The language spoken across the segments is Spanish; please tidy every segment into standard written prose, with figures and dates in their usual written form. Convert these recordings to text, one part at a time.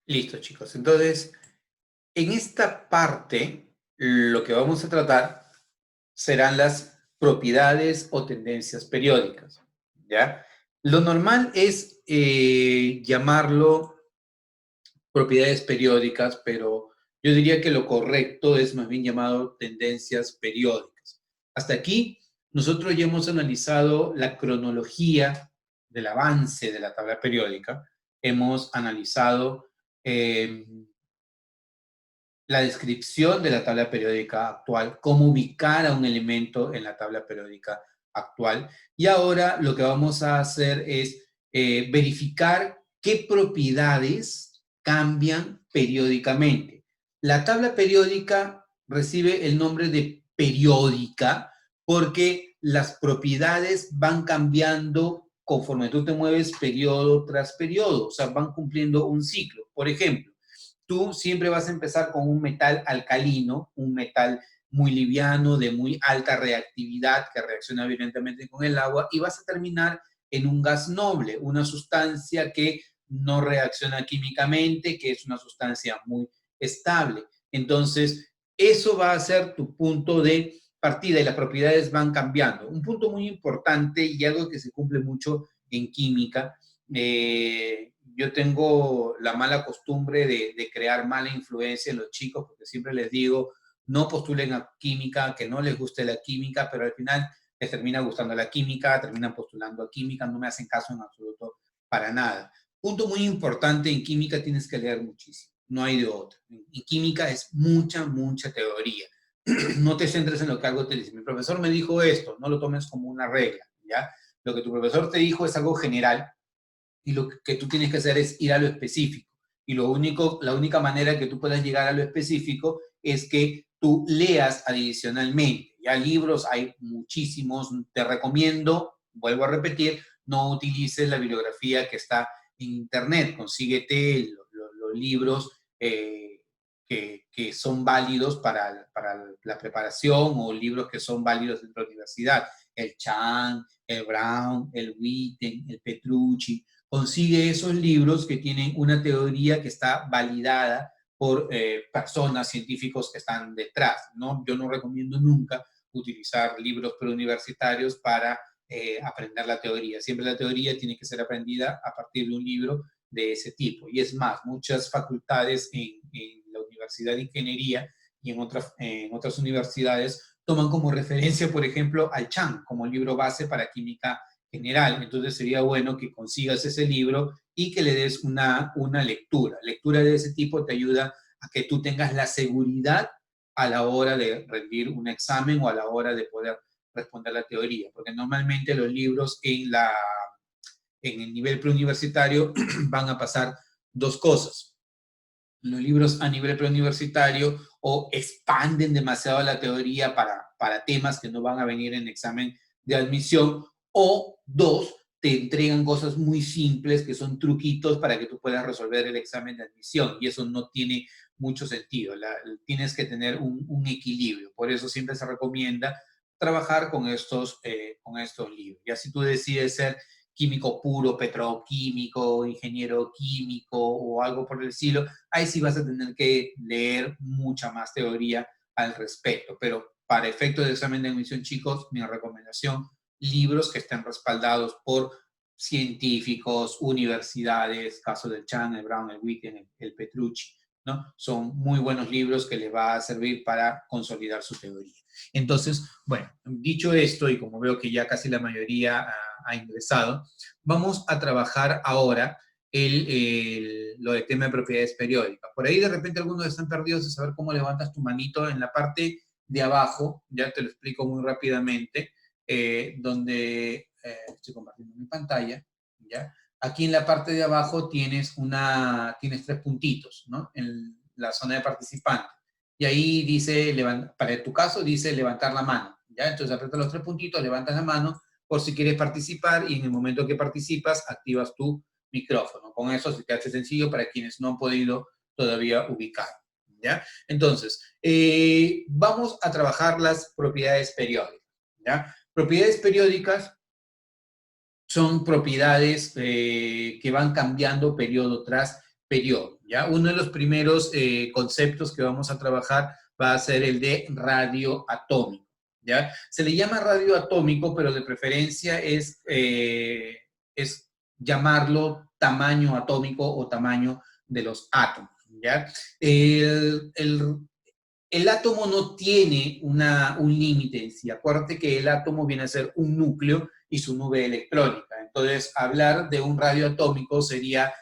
Listo, chicos. Entonces, en esta parte, lo que vamos a tratar serán las propiedades o tendencias periódicas, ¿ya? Lo normal es llamarlo propiedades periódicas, pero yo diría que lo correcto es más bien llamado tendencias periódicas. Hasta aquí, nosotros ya hemos analizado la cronología del avance de la tabla periódica, hemos analizado eh, la descripción de la tabla periódica actual, cómo ubicar a un elemento en la tabla periódica actual. Y ahora lo que vamos a hacer es verificar qué propiedades cambian periódicamente. La tabla periódica recibe el nombre de periódica porque las propiedades van cambiando conforme tú te mueves periodo tras periodo, o sea, van cumpliendo un ciclo. Por ejemplo, tú siempre vas a empezar con un metal alcalino, un metal muy liviano, de muy alta reactividad, que reacciona violentamente con el agua, y vas a terminar en un gas noble, una sustancia que no reacciona químicamente, que es una sustancia muy estable. Entonces, eso va a ser tu punto de partida y las propiedades van cambiando. Un punto muy importante y algo que se cumple mucho en química, yo tengo la mala costumbre de crear mala influencia en los chicos, porque siempre les digo, no postulen a química, que no les guste la química, pero al final les termina gustando la química, terminan postulando a química, no me hacen caso en absoluto para nada. Punto muy importante, en química tienes que leer muchísimo, no hay de otra. En química es mucha, mucha teoría. No te centres en lo que algo te dice. Mi profesor me dijo esto, no lo tomes como una regla, ¿ya? Lo que tu profesor te dijo es algo general, y lo que tú tienes que hacer es ir a lo específico. Y la única manera que tú puedas llegar a lo específico es que tú leas adicionalmente. Ya libros hay muchísimos. Te recomiendo, vuelvo a repetir, no utilices la bibliografía que está en internet. Consíguete los libros que son válidos para la preparación, o libros que son válidos dentro de la universidad. El Chan, el Brown, el Witten, el Petrucci. Consigue esos libros que tienen una teoría que está validada por personas, científicos que están detrás, ¿no? Yo no recomiendo nunca utilizar libros preuniversitarios para aprender la teoría. Siempre la teoría tiene que ser aprendida a partir de un libro de ese tipo. Y es más, muchas facultades en la Universidad de Ingeniería y en otras universidades toman como referencia, por ejemplo, al Chan como libro base para química general. Entonces sería bueno que consigas ese libro y que le des una lectura. Lectura de ese tipo te ayuda a que tú tengas la seguridad a la hora de rendir un examen o a la hora de poder responder la teoría, porque normalmente los libros en el nivel preuniversitario van a pasar dos cosas. Los libros a nivel preuniversitario o expanden demasiado la teoría para temas que no van a venir en examen de admisión, o dos, te entregan cosas muy simples que son truquitos para que tú puedas resolver el examen de admisión, y eso no tiene mucho sentido. Tienes que tener un equilibrio, por eso siempre se recomienda trabajar con estos libros. Ya si tú decides ser químico puro, petroquímico, ingeniero químico o algo por el estilo, ahí sí vas a tener que leer mucha más teoría al respecto. Pero para efectos de examen de admisión, chicos, mi recomendación, libros que estén respaldados por científicos, universidades, caso del Chan, el Brown, el Witten, el Petrucci, ¿no? Son muy buenos libros que les va a servir para consolidar su teoría. Entonces, bueno, dicho esto, y como veo que ya casi la mayoría ha ingresado, vamos a trabajar ahora lo del tema de propiedades periódicas. Por ahí de repente algunos están perdidos de saber cómo levantas tu manito en la parte de abajo, ya te lo explico muy rápidamente, donde estoy compartiendo mi pantalla, ¿ya? Aquí en la parte de abajo tienes tres puntitos, ¿no? En la zona de participante. Y ahí dice, para tu caso, dice levantar la mano, ¿ya? Entonces aprietas los tres puntitos, levantas la mano por si quieres participar, y en el momento que participas, activas tu micrófono. Con eso se te hace sencillo para quienes no han podido todavía ubicar, ¿ya? Entonces, vamos a trabajar las propiedades periódicas, ¿ya? Propiedades periódicas son propiedades que van cambiando periodo tras periodo. ¿ya? Uno de los primeros conceptos que vamos a trabajar va a ser el de radio atómico, ¿ya? Se le llama radio atómico, pero de preferencia es llamarlo tamaño atómico o tamaño de los átomos, ¿ya? El átomo no tiene un límite en sí. Acuérdate que el átomo viene a ser un núcleo y su nube electrónica. Entonces, hablar de un radio atómico sería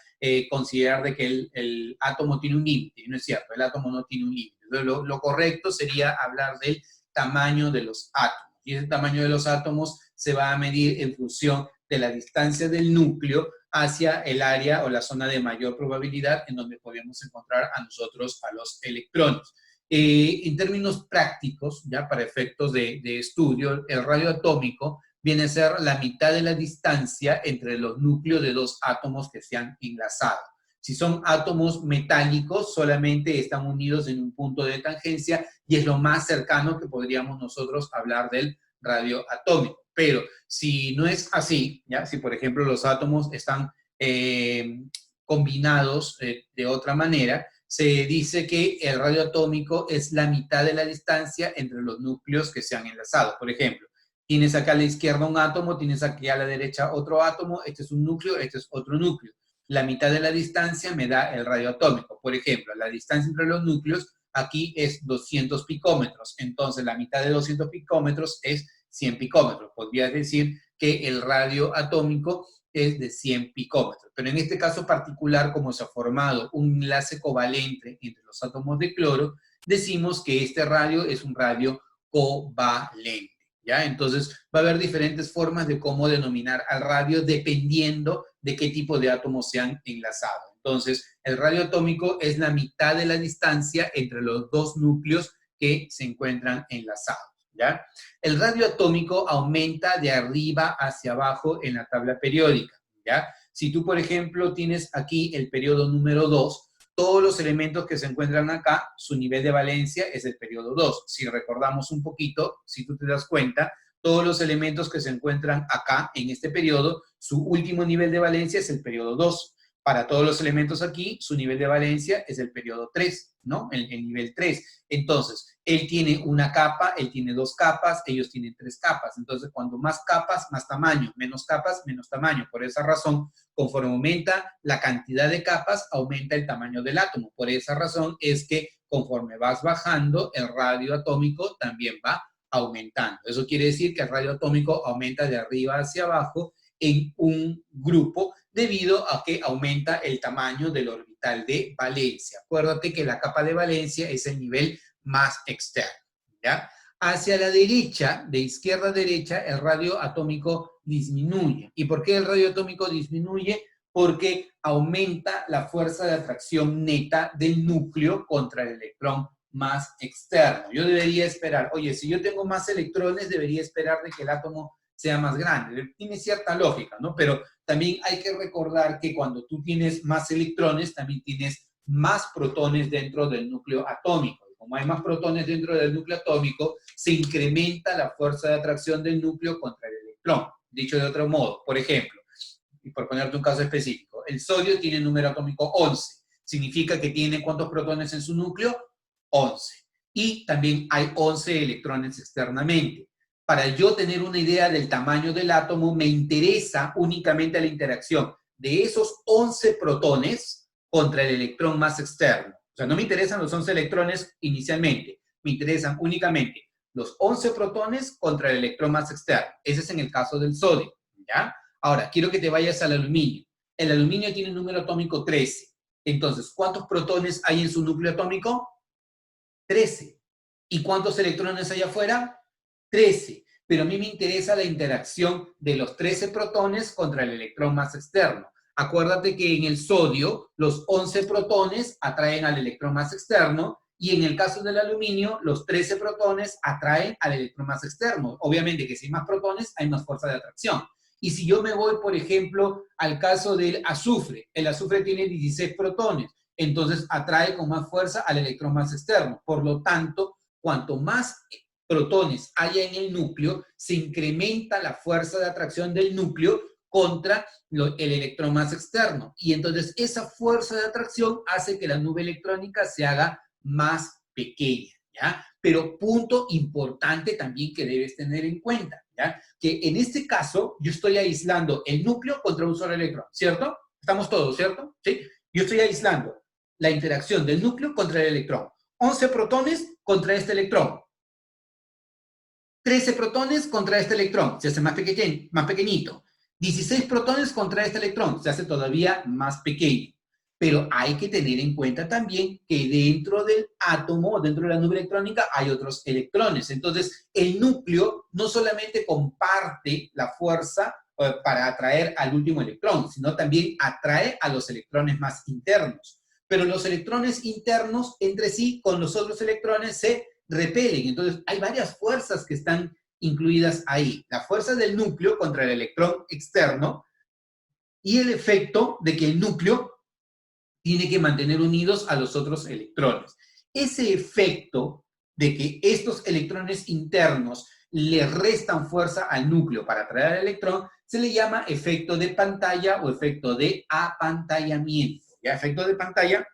considerar de que el átomo tiene un límite. No es cierto, el átomo no tiene un límite. Lo correcto sería hablar del tamaño de los átomos. Y ese tamaño de los átomos se va a medir en función de la distancia del núcleo hacia el área o la zona de mayor probabilidad en donde podemos encontrar a nosotros, a los electrones. En términos prácticos, ya para efectos de estudio, el radio atómico viene a ser la mitad de la distancia entre los núcleos de dos átomos que se han enlazado. Si son átomos metálicos, solamente están unidos en un punto de tangencia y es lo más cercano que podríamos nosotros hablar del radio atómico. Pero si no es así, ¿ya? Si por ejemplo los átomos están combinados de otra manera, se dice que el radio atómico es la mitad de la distancia entre los núcleos que se han enlazado. Por ejemplo, tienes acá a la izquierda un átomo, tienes aquí a la derecha otro átomo, este es un núcleo, este es otro núcleo. La mitad de la distancia me da el radio atómico. Por ejemplo, la distancia entre los núcleos aquí es 200 picómetros. Entonces, la mitad de 200 picómetros es 100 picómetros. Podría decir que el radio atómico es de 100 picómetros. Pero en este caso particular, como se ha formado un enlace covalente entre los átomos de cloro, decimos que este radio es un radio covalente, ¿ya? Entonces, va a haber diferentes formas de cómo denominar al radio dependiendo de qué tipo de átomos se han enlazado. Entonces, el radio atómico es la mitad de la distancia entre los dos núcleos que se encuentran enlazados, ¿ya? El radio atómico aumenta de arriba hacia abajo en la tabla periódica, ¿ya? Si tú, por ejemplo, tienes aquí el periodo número 2, todos los elementos que se encuentran acá, su nivel de valencia es el periodo 2. Si recordamos un poquito, si tú te das cuenta, todos los elementos que se encuentran acá en este periodo, su último nivel de valencia es el periodo 2. Para todos los elementos aquí, su nivel de valencia es el periodo 3, ¿no? El nivel 3. Entonces, él tiene una capa, él tiene dos capas, ellos tienen tres capas. Entonces, cuando más capas, más tamaño, menos capas, menos tamaño. Por esa razón, conforme aumenta la cantidad de capas, aumenta el tamaño del átomo. Por esa razón es que conforme vas bajando, el radio atómico también va aumentando. Eso quiere decir que el radio atómico aumenta de arriba hacia abajo en un grupo debido a que aumenta el tamaño del orbital de valencia. Acuérdate que la capa de valencia es el nivel más externo, ¿ya? Hacia la derecha, de izquierda a derecha, el radio atómico disminuye. ¿Y por qué el radio atómico disminuye? Porque aumenta la fuerza de atracción neta del núcleo contra el electrón más externo. Yo debería esperar, oye, si yo tengo más electrones, debería esperar de que el átomo sea más grande. Tiene cierta lógica, ¿no? Pero también hay que recordar que cuando tú tienes más electrones, también tienes más protones dentro del núcleo atómico. Y como hay más protones dentro del núcleo atómico, se incrementa la fuerza de atracción del núcleo contra el electrón. Dicho de otro modo, por ejemplo, y por ponerte un caso específico, el sodio tiene número atómico 11. Significa que tiene ¿cuántos protones en su núcleo? 11. Y también hay 11 electrones externamente. Para yo tener una idea del tamaño del átomo, me interesa únicamente la interacción de esos 11 protones contra el electrón más externo. O sea, no me interesan los 11 electrones inicialmente, me interesan únicamente los 11 protones contra el electrón más externo. Ese es en el caso del sodio, ¿ya? Ahora, quiero que te vayas al aluminio. El aluminio tiene un número atómico 13. Entonces, ¿cuántos protones hay en su núcleo atómico? 13. ¿Y cuántos electrones hay afuera? 13, pero a mí me interesa la interacción de los 13 protones contra el electrón más externo. Acuérdate que en el sodio los 11 protones atraen al electrón más externo y en el caso del aluminio los 13 protones atraen al electrón más externo. Obviamente que si hay más protones hay más fuerza de atracción. Y si yo me voy, por ejemplo, al caso del azufre, el azufre tiene 16 protones, entonces atrae con más fuerza al electrón más externo. Por lo tanto, cuanto más protones haya en el núcleo, se incrementa la fuerza de atracción del núcleo contra el electrón más externo. Y entonces esa fuerza de atracción hace que la nube electrónica se haga más pequeña, ¿ya? Pero punto importante también que debes tener en cuenta, ¿ya? Que en este caso yo estoy aislando el núcleo contra un solo electrón, ¿cierto? Estamos todos, ¿cierto? ¿Sí? Yo estoy aislando la interacción del núcleo contra el electrón. 11 protones contra este electrón. 13 protones contra este electrón, se hace más pequeñito. 16 protones contra este electrón, se hace todavía más pequeño. Pero hay que tener en cuenta también que dentro del átomo, dentro de la nube electrónica, hay otros electrones. Entonces, el núcleo no solamente comparte la fuerza para atraer al último electrón, sino también atrae a los electrones más internos. Pero los electrones internos entre sí, con los otros electrones, se repelen. Entonces, hay varias fuerzas que están incluidas ahí. La fuerza del núcleo contra el electrón externo y el efecto de que el núcleo tiene que mantener unidos a los otros electrones. Ese efecto de que estos electrones internos le restan fuerza al núcleo para atraer al electrón se le llama efecto de pantalla o efecto de apantallamiento. ¿Ya? Efecto de pantalla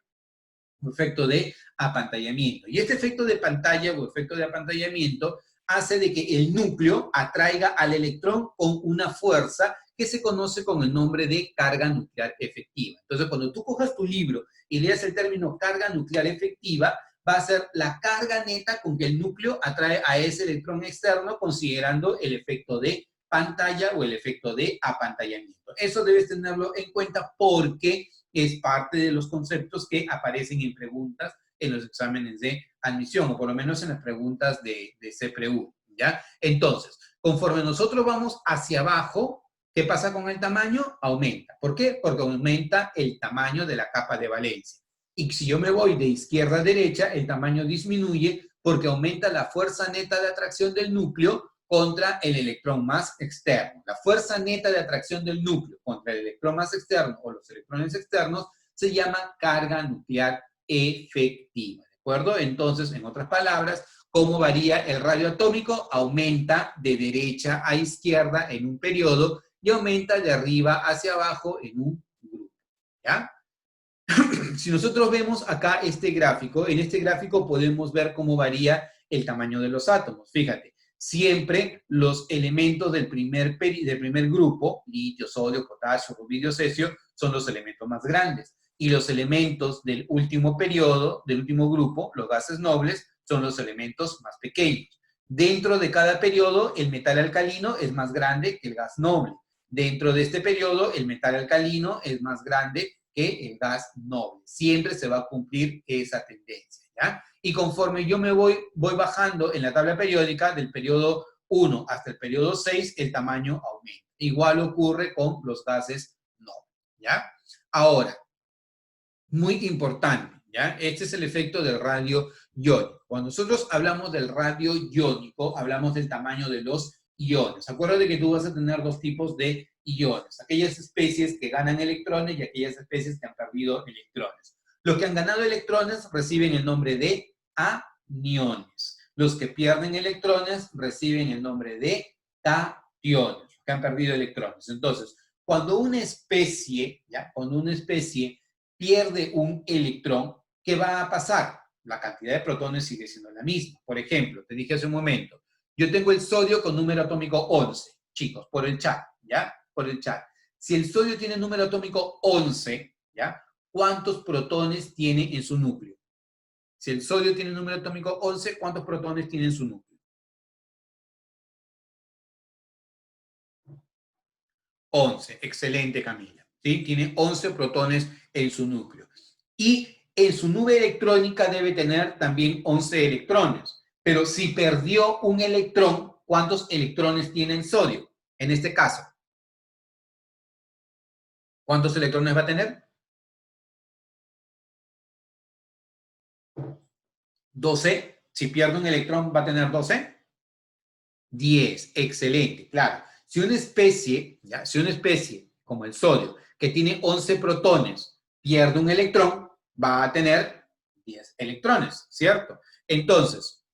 o efecto de apantallamiento. Y este efecto de pantalla o efecto de apantallamiento hace de que el núcleo atraiga al electrón con una fuerza que se conoce con el nombre de carga nuclear efectiva. Entonces, cuando tú cojas tu libro y leas el término carga nuclear efectiva, va a ser la carga neta con que el núcleo atrae a ese electrón externo, considerando el efecto de pantalla o el efecto de apantallamiento. Eso debes tenerlo en cuenta porque es parte de los conceptos que aparecen en preguntas en los exámenes de admisión, o por lo menos en las preguntas de CPRU, ¿ya? Entonces, conforme nosotros vamos hacia abajo, ¿qué pasa con el tamaño? Aumenta. ¿Por qué? Porque aumenta el tamaño de la capa de valencia. Y si yo me voy de izquierda a derecha, el tamaño disminuye porque aumenta la fuerza neta de atracción del núcleo contra el electrón más externo. La fuerza neta de atracción del núcleo contra el electrón más externo o los electrones externos se llama carga nuclear efectiva. ¿De acuerdo? Entonces, en otras palabras, ¿cómo varía el radio atómico? Aumenta de derecha a izquierda en un periodo y aumenta de arriba hacia abajo en un grupo. ¿Ya? Si nosotros vemos acá este gráfico, en este gráfico podemos ver cómo varía el tamaño de los átomos. Fíjate, siempre los elementos del primer grupo, litio, sodio, potasio, rubidio, cesio, son los elementos más grandes. Y los elementos del último periodo, del último grupo, los gases nobles, son los elementos más pequeños. Dentro de cada periodo, el metal alcalino es más grande que el gas noble. Dentro de este periodo, el metal alcalino es más grande que el gas noble. Siempre se va a cumplir esa tendencia, ¿ya? Y conforme yo me voy bajando en la tabla periódica del periodo 1 hasta el periodo 6, el tamaño aumenta. Igual ocurre con los gases nobles, ¿ya? Ahora, muy importante, ¿ya? Este es el efecto del radio iónico. Cuando nosotros hablamos del radio iónico, hablamos del tamaño de los iones. Acuérdate que tú vas a tener dos tipos de iones, aquellas especies que ganan electrones y aquellas especies que han perdido electrones. Los que han ganado electrones reciben el nombre de aniones. Los que pierden electrones reciben el nombre de cationes, que han perdido electrones. Entonces, cuando una especie, ¿ya? Cuando una especie pierde un electrón, ¿qué va a pasar? La cantidad de protones sigue siendo la misma. Por ejemplo, te dije hace un momento, yo tengo el sodio con número atómico 11, chicos, por el chat, ¿ya? Por el chat. Si el sodio tiene número atómico 11, ¿ya? ¿Cuántos protones tiene en su núcleo? Si el sodio tiene número atómico 11, ¿cuántos protones tiene en su núcleo? 11, excelente Camila, ¿sí? Tiene 11 protones en su núcleo. Y en su nube electrónica debe tener también 11 electrones. Pero si perdió un electrón, ¿cuántos electrones tiene el sodio? En este caso, ¿cuántos electrones va a tener? 12. Si pierde un electrón, ¿va a tener 12? 10. Excelente, claro. Si una especie, ¿ya? Si una especie como el sodio, que tiene 11 protones, pierde un electrón, va a tener 10 electrones, ¿cierto? Entonces,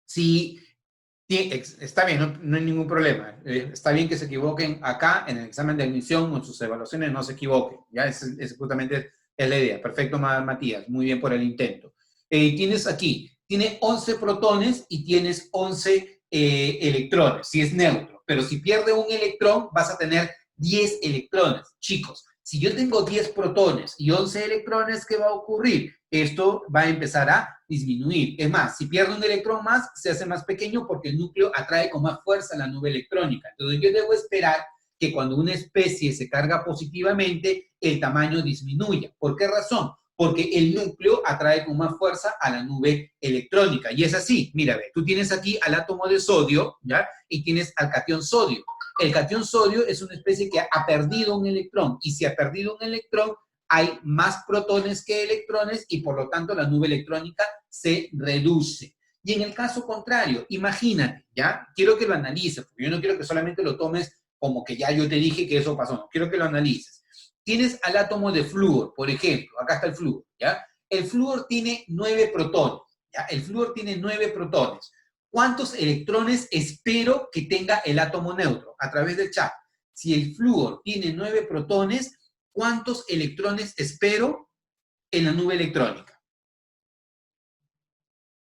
si Sí, está bien, no, no hay ningún problema. Está bien que se equivoquen acá en el examen de admisión o en sus evaluaciones, no se equivoquen. Ya es justamente es la idea. Perfecto, Matías. Muy bien por el intento. Tienes aquí, tiene 11 protones y tienes 11 electrones, si es neutro. Pero si pierde un electrón, vas a tener 10 electrones. Chicos, si yo tengo 10 protones y 11 electrones, ¿qué va a ocurrir? Esto va a empezar a disminuir. Es más, si pierde un electrón más, se hace más pequeño porque el núcleo atrae con más fuerza la nube electrónica. Entonces yo debo esperar que cuando una especie se carga positivamente, el tamaño disminuya. ¿Por qué razón? Porque el núcleo atrae con más fuerza a la nube electrónica. Y es así, mira, ve, tú tienes aquí al átomo de sodio, ¿ya? Y tienes al catión sodio. El catión sodio es una especie que ha perdido un electrón, y si ha perdido un electrón, hay más protones que electrones y por lo tanto la nube electrónica se reduce. Y en el caso contrario, imagínate, ¿ya? Quiero que lo analices, porque yo no quiero que solamente lo tomes como que ya yo te dije que eso pasó, no, quiero que lo analices. Tienes al átomo de flúor, por ejemplo, acá está el flúor, ¿ya? El flúor tiene 9 protones, ¿ya? El flúor tiene 9 protones. ¿Cuántos electrones espero que tenga el átomo neutro? A través del chat. Si el flúor tiene 9 protones, ¿cuántos electrones espero en la nube electrónica?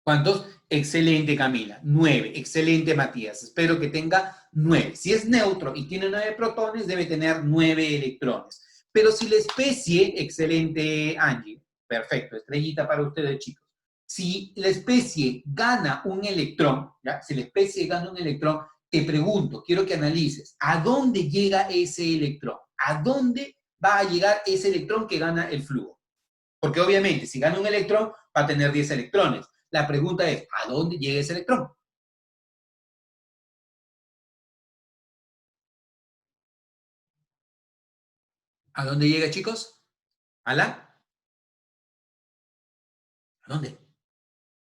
¿Cuántos? Excelente, Camila. 9. Excelente, Matías. Espero que tenga 9. Si es neutro y tiene 9 protones, debe tener 9 electrones. Pero si la especie, excelente, Angie, perfecto, estrellita para ustedes, chicos. Si la especie gana un electrón, ¿ya? Si la especie gana un electrón, te pregunto, quiero que analices, ¿a dónde llega ese electrón? ¿A dónde va a llegar ese electrón que gana el flujo? Porque obviamente, si gana un electrón, va a tener 10 electrones. La pregunta es, ¿a dónde llega ese electrón? ¿A dónde llega, chicos? ¿A la? ¿A dónde?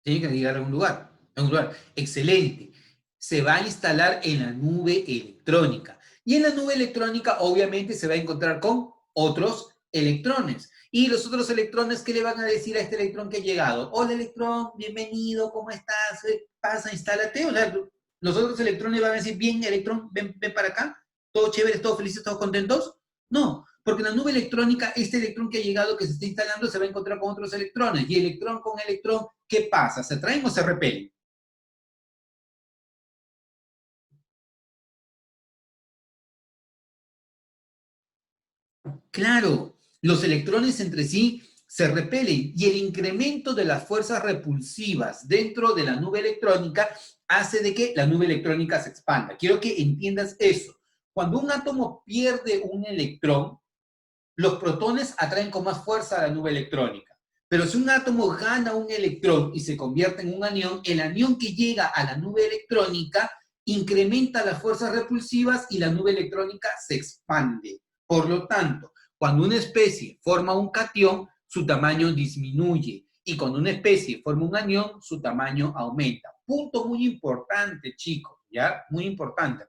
Tiene que llegar a algún lugar. A un lugar. Excelente. Se va a instalar en la nube electrónica. Y en la nube electrónica, obviamente, se va a encontrar con otros electrones. Y los otros electrones, ¿qué le van a decir a este electrón que ha llegado? Hola, electrón, bienvenido, ¿cómo estás? Pasa, instálate. O sea, los otros electrones van a decir, bien, electrón, ven para acá. ¿Todo chévere, todos felices, todos contentos? No, porque en la nube electrónica, este electrón que ha llegado, que se está instalando, se va a encontrar con otros electrones. Y electrón con electrón, ¿qué pasa? ¿Se atraen o se repelen? Claro, los electrones entre sí se repelen y el incremento de las fuerzas repulsivas dentro de la nube electrónica hace de que la nube electrónica se expanda. Quiero que entiendas eso. Cuando un átomo pierde un electrón, los protones atraen con más fuerza a la nube electrónica. Pero si un átomo gana un electrón y se convierte en un anión, el anión que llega a la nube electrónica incrementa las fuerzas repulsivas y la nube electrónica se expande. Por lo tanto, cuando una especie forma un catión, su tamaño disminuye. Y cuando una especie forma un anión, su tamaño aumenta. Punto muy importante, chicos, ¿ya? Muy importante.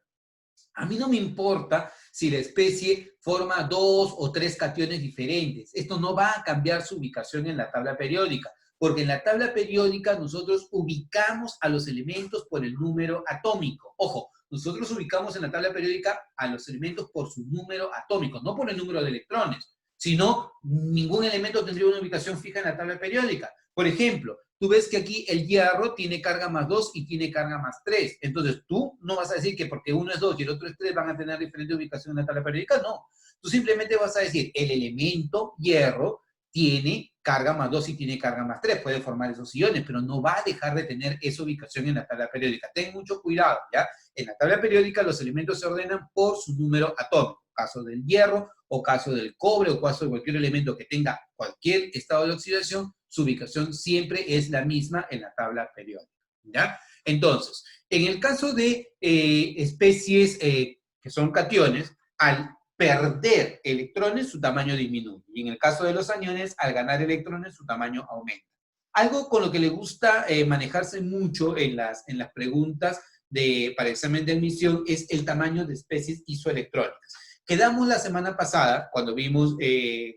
A mí no me importa si la especie forma dos o tres cationes diferentes. Esto no va a cambiar su ubicación en la tabla periódica, porque en la tabla periódica nosotros ubicamos a los elementos por el número atómico. Ojo, nosotros ubicamos en la tabla periódica a los elementos por su número atómico, no por el número de electrones. Si no, ningún elemento tendría una ubicación fija en la tabla periódica. Por ejemplo, tú ves que aquí el hierro tiene carga más 2 y tiene carga más 3. Entonces, tú no vas a decir que porque uno es 2 y el otro es 3 van a tener diferente ubicación en la tabla periódica. No. Tú simplemente vas a decir, el elemento hierro tiene carga más 2 y tiene carga más 3. Puede formar esos iones, pero no va a dejar de tener esa ubicación en la tabla periódica. Ten mucho cuidado, ¿ya? En la tabla periódica los elementos se ordenan por su número atómico. Caso del hierro, o caso del cobre, o caso de cualquier elemento que tenga cualquier estado de oxidación, su ubicación siempre es la misma en la tabla periódica. ¿Ya? Entonces, en el caso de especies que son cationes, al perder electrones, su tamaño disminuye. Y en el caso de los aniones, al ganar electrones, su tamaño aumenta. Algo con lo que le gusta manejarse mucho en las preguntas para examen de admisión es el tamaño de especies isoelectrónicas. Quedamos la semana pasada, cuando vimos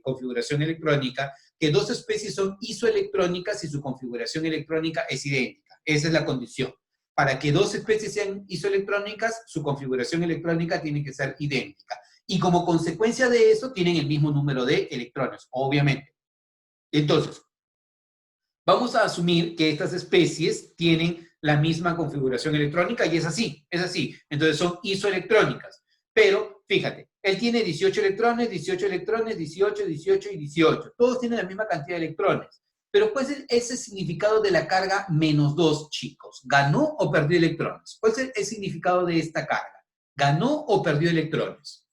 configuración electrónica, que dos especies son isoelectrónicas y su configuración electrónica es idéntica. Esa es la condición. para que dos especies sean isoelectrónicas, su configuración electrónica tiene que ser idéntica. Y como consecuencia de eso, tienen el mismo número de electrones, obviamente. Entonces, vamos a asumir que estas especies tienen la misma configuración electrónica y es así, es así. Entonces son isoelectrónicas. Pero, fíjate, él tiene 18 electrones, 18 electrones, 18, 18 y 18. Todos tienen la misma cantidad de electrones. Pero ¿cuál es ese significado de la carga -2, chicos? ¿Ganó o perdió electrones? ¿Cuál es el significado de esta carga? ¿Ganó o perdió electrones?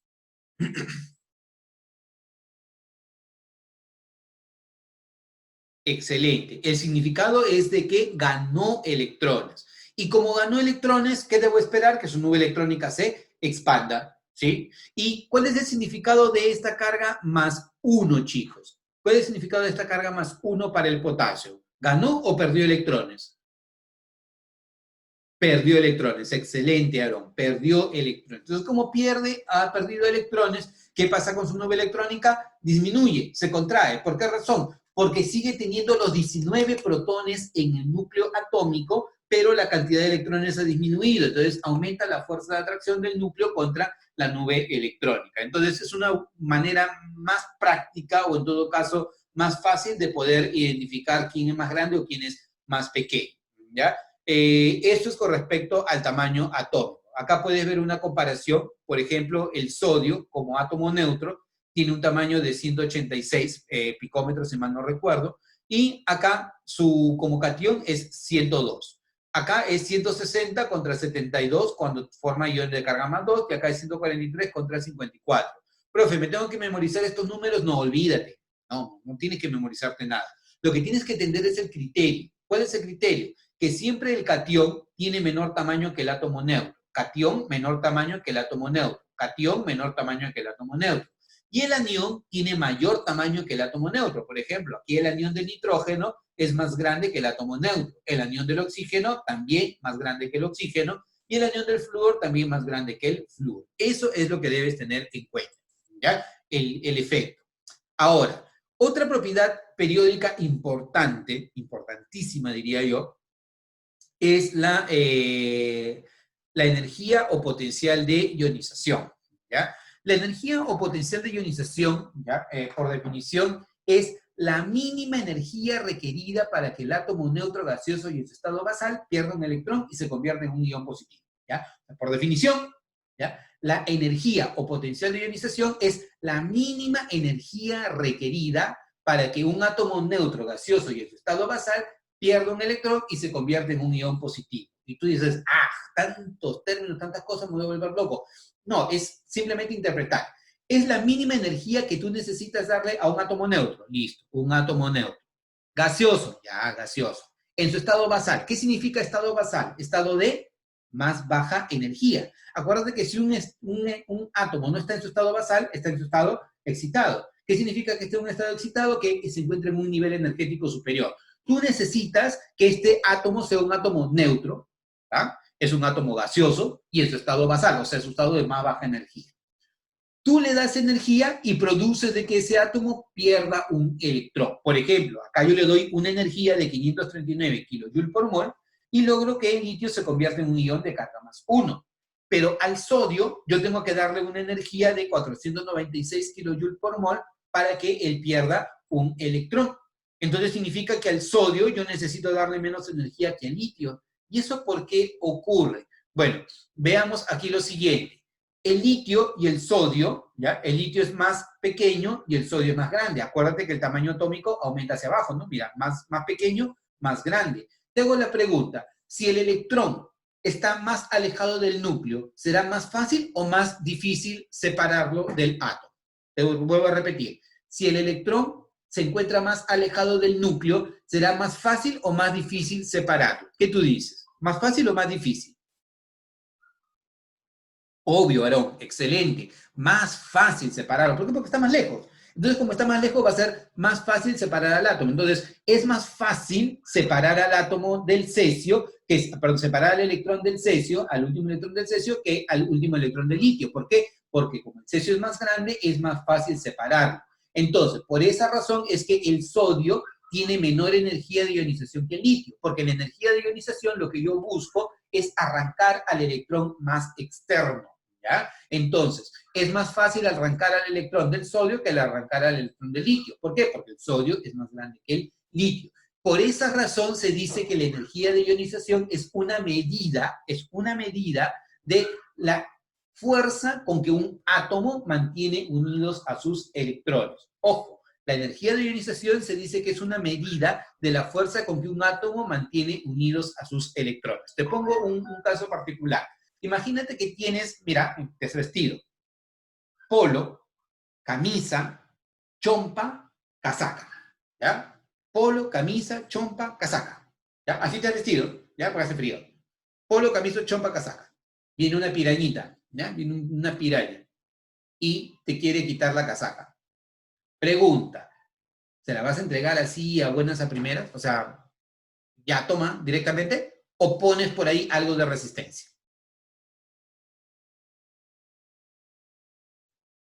Excelente. El significado es de que ganó electrones. Y como ganó electrones, ¿qué debo esperar? Que su nube electrónica se expanda, ¿sí? ¿Y cuál es el significado de esta carga +1, chicos? ¿Cuál es el significado de esta carga +1 para el potasio? ¿Ganó o perdió electrones? Perdió electrones. Excelente, Aarón. Perdió electrones. Entonces, como ha perdido electrones, ¿qué pasa con su nube electrónica? Disminuye, se contrae. ¿Por qué razón? Porque sigue teniendo los 19 protones en el núcleo atómico, pero la cantidad de electrones ha disminuido. Entonces, aumenta la fuerza de atracción del núcleo contra la nube electrónica. Entonces, es una manera más práctica o, en todo caso, más fácil de poder identificar quién es más grande o quién es más pequeño, ¿ya? Esto es con respecto al tamaño atómico. Acá puedes ver una comparación, por ejemplo, el sodio como átomo neutro tiene un tamaño de 186 picómetros, si mal no recuerdo, y acá su como catión es 102. Acá es 160 contra 72 cuando forma iones de carga +2, y acá es 143 contra 54. Profe, ¿me tengo que memorizar estos números? No, olvídate. No tienes que memorizarte nada. Lo que tienes que entender es el criterio. ¿Cuál es el criterio? Que siempre el catión tiene menor tamaño que el átomo neutro. Catión, menor tamaño que el átomo neutro. Catión, menor tamaño que el átomo neutro. Y el anión tiene mayor tamaño que el átomo neutro. Por ejemplo, aquí el anión del nitrógeno es más grande que el átomo neutro. El anión del oxígeno también más grande que el oxígeno. Y el anión del flúor también más grande que el flúor. Eso es lo que debes tener en cuenta, ¿ya? El efecto. Ahora, otra propiedad periódica importante, importantísima diría yo, es la energía o potencial de ionización, ¿ya? La energía o potencial de ionización, ¿ya? Por definición, es la mínima energía requerida para que el átomo neutro gaseoso y en su estado basal pierda un electrón y se convierta en un ion positivo, ¿ya? Por definición, ¿ya? La energía o potencial de ionización es la mínima energía requerida para que un átomo neutro gaseoso y en su estado basal pierda un electrón y se convierte en un ion positivo. Y tú dices, tantos términos, tantas cosas, me voy a volver loco. No, es simplemente interpretar. Es la mínima energía que tú necesitas darle a un átomo neutro. Listo, un átomo neutro. Gaseoso, ya, gaseoso. En su estado basal. ¿Qué significa estado basal? Estado de más baja energía. Acuérdate que si un átomo no está en su estado basal, está en su estado excitado. ¿Qué significa que esté en un estado excitado? Que se encuentre en un nivel energético superior. Tú necesitas que este átomo sea un átomo neutro, ¿tá? Es un átomo gaseoso y en su estado basal, o sea, su estado de más baja energía. Tú le das energía y produces de que ese átomo pierda un electrón. Por ejemplo, acá yo le doy una energía de 539 kJ por mol y logro que el litio se convierta en un ion de carga +1. Pero al sodio yo tengo que darle una energía de 496 kJ por mol para que él pierda un electrón. Entonces significa que al sodio yo necesito darle menos energía que al litio. ¿Y eso por qué ocurre? Bueno, veamos aquí lo siguiente. El litio y el sodio, ¿ya? El litio es más pequeño y el sodio es más grande. Acuérdate que el tamaño atómico aumenta hacia abajo, ¿no? Mira, más pequeño, más grande. Te hago la pregunta, si el electrón está más alejado del núcleo, ¿será más fácil o más difícil separarlo del átomo? Te vuelvo a repetir. Si el electrón se encuentra más alejado del núcleo, ¿será más fácil o más difícil separarlo? ¿Qué tú dices? ¿Más fácil o más difícil? Obvio, Aarón, excelente. Más fácil separarlo. ¿Por qué? Porque está más lejos. Entonces, como está más lejos, va a ser más fácil separar al átomo. Entonces, es más fácil separar al átomo del cesio, separar al electrón del cesio, al último electrón del cesio, que al último electrón del litio. ¿Por qué? Porque como el cesio es más grande, es más fácil separarlo. Entonces, por esa razón es que el sodio tiene menor energía de ionización que el litio, porque en energía de ionización lo que yo busco es arrancar al electrón más externo, ¿ya? Entonces, es más fácil arrancar al electrón del sodio que el arrancar al electrón del litio. ¿Por qué? Porque el sodio es más grande que el litio. Por esa razón se dice que la energía de ionización es una medida de la fuerza con que un átomo mantiene unidos a sus electrones. Ojo, la energía de ionización se dice que es una medida de la fuerza con que un átomo mantiene unidos a sus electrones. Te pongo un caso particular. Imagínate que tienes, mira, es vestido, polo, camisa, chompa, casaca, ¿ya? Polo, camisa, chompa, casaca, ¿ya? Así te has vestido, ¿ya? Porque hace frío. Polo, camisa, chompa, casaca. Viene una pirañita, ¿ya? Viene una piraña y te quiere quitar la casaca. Pregunta, ¿se la vas a entregar así a buenas a primeras? O sea, ya toma directamente, o pones por ahí algo de resistencia.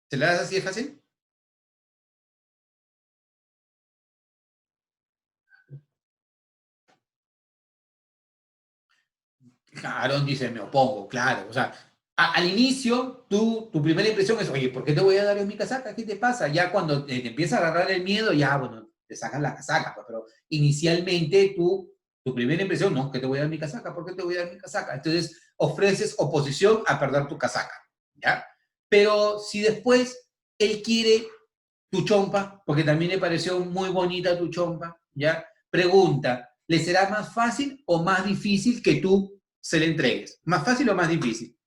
¿Se la das así de fácil? Aarón dice, me opongo, claro. O sea, al inicio, tu primera impresión es, oye, ¿por qué te voy a dar yo mi casaca? ¿Qué te pasa? Ya cuando te empieza a agarrar el miedo, ya, bueno, te sacas la casaca. Pues, pero inicialmente tu primera impresión, no, ¿qué te voy a dar mi casaca? ¿Por qué te voy a dar mi casaca? Entonces, ofreces oposición a perder tu casaca, ¿ya? Pero si después él quiere tu chompa, porque también le pareció muy bonita tu chompa, ¿ya? Pregunta, ¿le será más fácil o más difícil que tú se le entregues? ¿Más fácil o más difícil?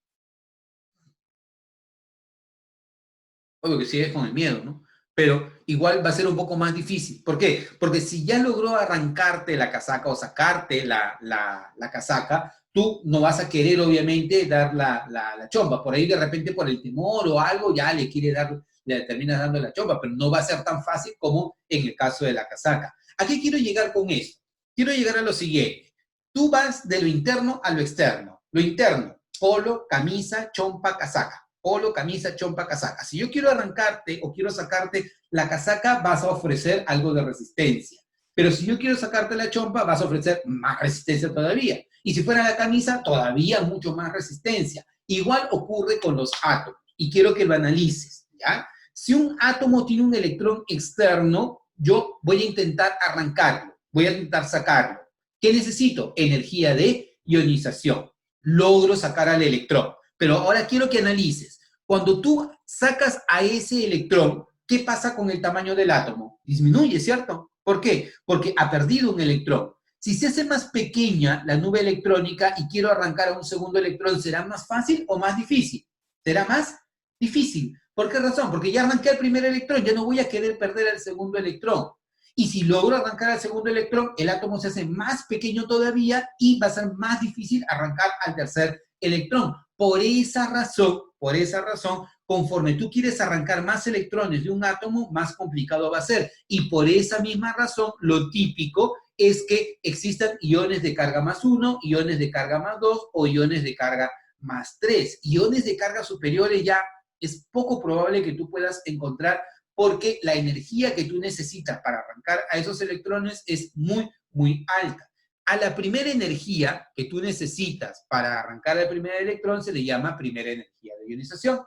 Obvio que sigues con el miedo, ¿no? Pero igual va a ser un poco más difícil. ¿Por qué? Porque si ya logró arrancarte la casaca o sacarte la casaca, tú no vas a querer, obviamente, dar la chompa. Por ahí, de repente, por el temor o algo, ya le quiere dar, le terminas dando la chompa, pero no va a ser tan fácil como en el caso de la casaca. ¿A qué quiero llegar con esto? Quiero llegar a lo siguiente. Tú vas de lo interno a lo externo. Lo interno, polo, camisa, chompa, casaca. Polo, camisa, chompa, casaca. Si yo quiero arrancarte o quiero sacarte la casaca, vas a ofrecer algo de resistencia. Pero si yo quiero sacarte la chompa, vas a ofrecer más resistencia todavía. Y si fuera la camisa, todavía mucho más resistencia. Igual ocurre con los átomos. Y quiero que lo analices, ¿ya? Si un átomo tiene un electrón externo, yo voy a intentar arrancarlo, voy a intentar sacarlo. ¿Qué necesito? Energía de ionización. Logro sacar al electrón. Pero ahora quiero que analices. Cuando tú sacas a ese electrón, ¿qué pasa con el tamaño del átomo? Disminuye, ¿cierto? ¿Por qué? Porque ha perdido un electrón. Si se hace más pequeña la nube electrónica y quiero arrancar a un segundo electrón, ¿será más fácil o más difícil? Será más difícil. ¿Por qué razón? Porque ya arranqué al primer electrón, ya no voy a querer perder el segundo electrón. Y si logro arrancar al segundo electrón, el átomo se hace más pequeño todavía y va a ser más difícil arrancar al tercer electrón. Por esa razón, conforme tú quieres arrancar más electrones de un átomo, más complicado va a ser. Y por esa misma razón, lo típico es que existan iones de carga más 1, iones de carga más 2 o iones de carga más 3. Iones de carga superiores ya es poco probable que tú puedas encontrar porque la energía que tú necesitas para arrancar a esos electrones es muy, muy alta. A la primera energía que tú necesitas para arrancar el primer electrón se le llama primera energía de ionización.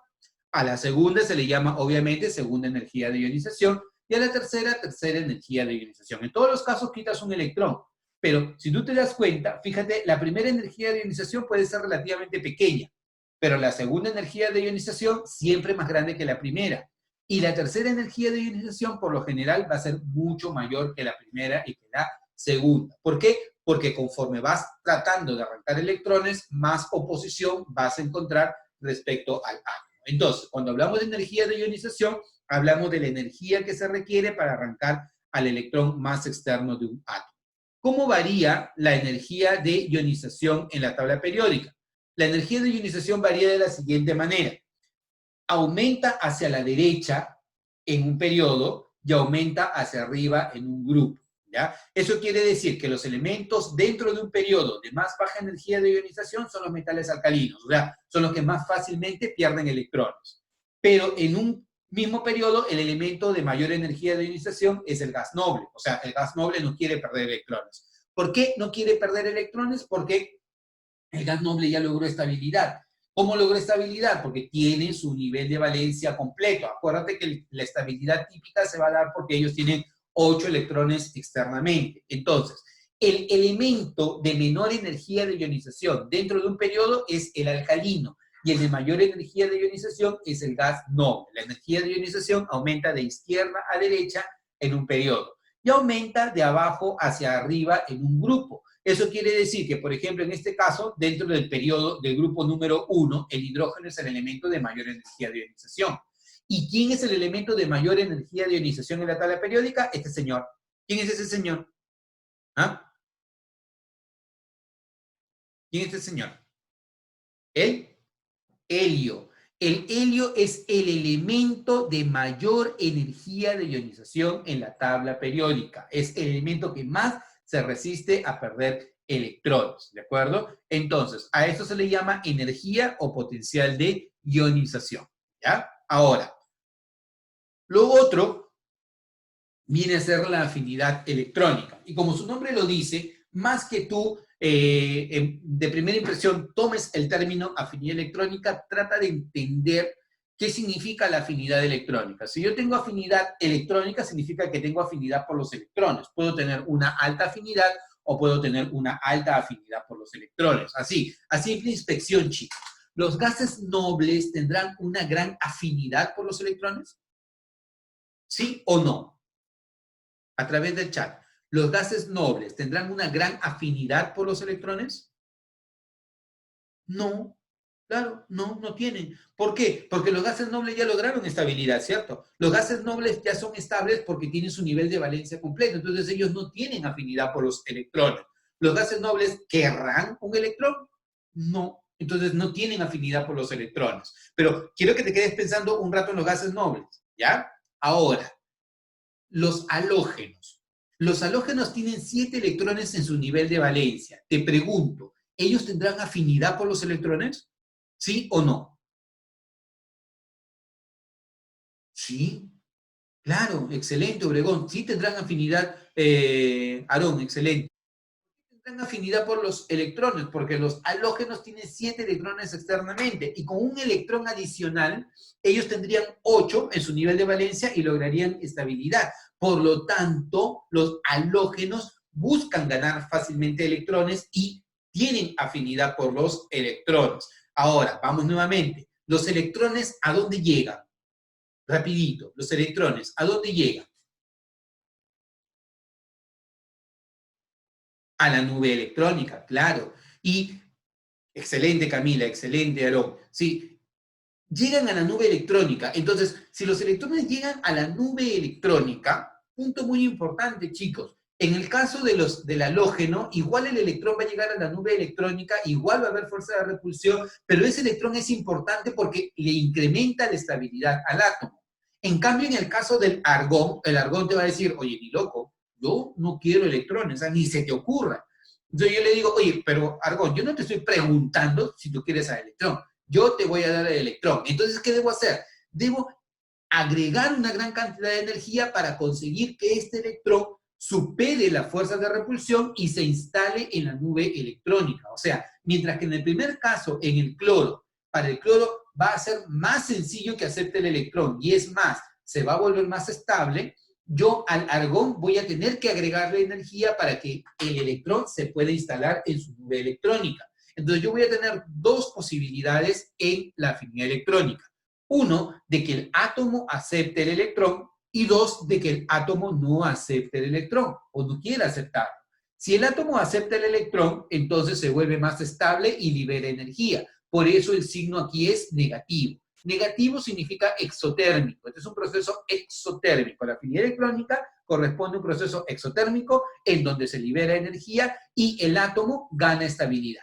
A la segunda se le llama, obviamente, segunda energía de ionización. Y a la tercera, tercera energía de ionización. En todos los casos quitas un electrón. Pero si tú te das cuenta, fíjate, la primera energía de ionización puede ser relativamente pequeña, pero la segunda energía de ionización siempre es más grande que la primera. Y la tercera energía de ionización, por lo general, va a ser mucho mayor que la primera y que la segunda. ¿Por qué? Porque conforme vas tratando de arrancar electrones, más oposición vas a encontrar respecto al átomo. Entonces, cuando hablamos de energía de ionización, hablamos de la energía que se requiere para arrancar al electrón más externo de un átomo. ¿Cómo varía la energía de ionización en la tabla periódica? La energía de ionización varía de la siguiente manera. Aumenta hacia la derecha en un periodo y aumenta hacia arriba en un grupo. ¿Ya? Eso quiere decir que los elementos dentro de un periodo de más baja energía de ionización son los metales alcalinos, o sea, son los que más fácilmente pierden electrones. Pero en un mismo periodo, el elemento de mayor energía de ionización es el gas noble, o sea, el gas noble no quiere perder electrones. ¿Por qué no quiere perder electrones? Porque El gas noble ya logró estabilidad. ¿Cómo logró estabilidad? Porque tiene su nivel de valencia completo. Acuérdate que la estabilidad típica se va a dar porque ellos tienen 8 electrones externamente. Entonces, el elemento de menor energía de ionización dentro de un periodo es el alcalino y el de mayor energía de ionización es el gas noble. La energía de ionización aumenta de izquierda a derecha en un periodo y aumenta de abajo hacia arriba en un grupo. Eso quiere decir que, por ejemplo, en este caso, dentro del periodo del grupo número 1, el hidrógeno es el elemento de mayor energía de ionización. ¿Y quién es el elemento de mayor energía de ionización en la tabla periódica? Este señor. ¿Quién es ese señor? ¿Ah? ¿Quién es este señor? El helio. El helio es el elemento de mayor energía de ionización en la tabla periódica. Es el elemento que más se resiste a perder electrones, ¿de acuerdo? Entonces, a esto se le llama energía o potencial de ionización, ¿ya? Ahora, lo otro viene a ser la afinidad electrónica. Y como su nombre lo dice, más que tú de primera impresión tomes el término afinidad electrónica, trata de entender qué significa la afinidad electrónica. Si yo tengo afinidad electrónica, significa que tengo afinidad por los electrones. Puedo tener una alta afinidad o puedo tener una alta afinidad por los electrones. Así, a simple inspección, chicos. ¿Los gases nobles tendrán una gran afinidad por los electrones? ¿Sí o no? A través del chat. ¿Los gases nobles tendrán una gran afinidad por los electrones? No, claro, no tienen. ¿Por qué? Porque los gases nobles ya lograron estabilidad, ¿cierto? Los gases nobles ya son estables porque tienen su nivel de valencia completo, entonces ellos no tienen afinidad por los electrones. ¿Los gases nobles querrán un electrón? No, entonces no tienen afinidad por los electrones. Pero quiero que te quedes pensando un rato en los gases nobles, ¿ya? Ahora, los halógenos. Los halógenos tienen 7 electrones en su nivel de valencia. Te pregunto, ¿ellos tendrán afinidad por los electrones? ¿Sí o no? Sí, claro, excelente, Obregón. Sí tendrán afinidad, Aarón, excelente. Tendrán afinidad por los electrones, porque los halógenos tienen 7 electrones externamente y con un electrón adicional, ellos tendrían 8 en su nivel de valencia y lograrían estabilidad. Por lo tanto, los halógenos buscan ganar fácilmente electrones y tienen afinidad por los electrones. Ahora, vamos nuevamente. Los electrones, ¿a dónde llegan? Rapidito, los electrones, ¿a dónde llegan? A la nube electrónica, claro. Y excelente, Camila, excelente, Aarón. Sí, llegan a la nube electrónica. Entonces, si los electrones llegan a la nube electrónica, punto muy importante, chicos. En el caso del halógeno, igual el electrón va a llegar a la nube electrónica, igual va a haber fuerza de repulsión, pero ese electrón es importante porque le incrementa la estabilidad al átomo. En cambio, en el caso del argón, el argón te va a decir, oye, ni loco, yo no quiero electrones, o sea, ni se te ocurra. Entonces yo le digo, oye, pero argón, yo no te estoy preguntando si tú quieres al electrón, yo te voy a dar el electrón. Entonces, ¿qué debo hacer? Debo agregar una gran cantidad de energía para conseguir que este electrón supere las fuerzas de repulsión y se instale en la nube electrónica. O sea, mientras que en el primer caso, en el cloro, para el cloro va a ser más sencillo que acepte el electrón y es más, se va a volver más estable, yo al argón voy a tener que agregarle energía para que el electrón se pueda instalar en su nube electrónica. Entonces yo voy a tener dos posibilidades en la afinidad electrónica. Uno, de que el átomo acepte el electrón y dos, de que el átomo no acepte el electrón o no quiera aceptarlo. Si el átomo acepta el electrón, entonces se vuelve más estable y libera energía. Por eso el signo aquí es negativo. Negativo significa exotérmico. Este es un proceso exotérmico. La afinidad electrónica corresponde a un proceso exotérmico en donde se libera energía y el átomo gana estabilidad.